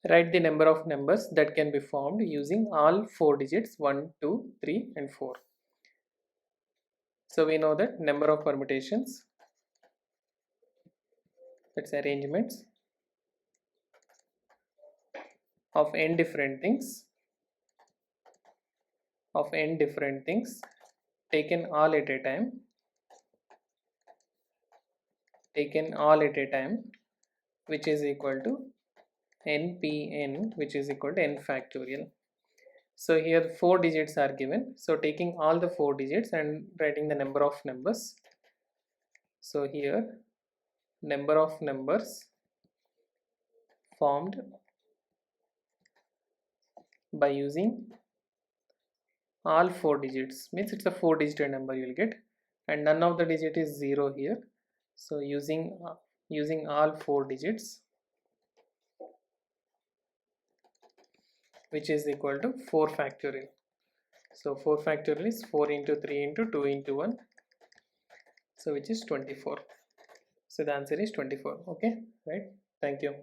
Write the number of numbers that can be formed using all 4 digits 1, 2, 3 and 4. So we know that number of permutations, that's arrangements of n different things taken all at a time which is equal to n.pn, which is equal to n factorial. So here 4 digits are given, so taking all the 4 digits and writing the number of numbers. So here number of numbers formed by using all 4 digits, means it's a 4 digit number you will get, and none of the digit is 0 here. So using all 4 digits, which is equal to 4 factorial. So 4 factorial is 4 into 3 into 2 into 1, so which is 24. So the answer is 24. Okay, right? Thank you.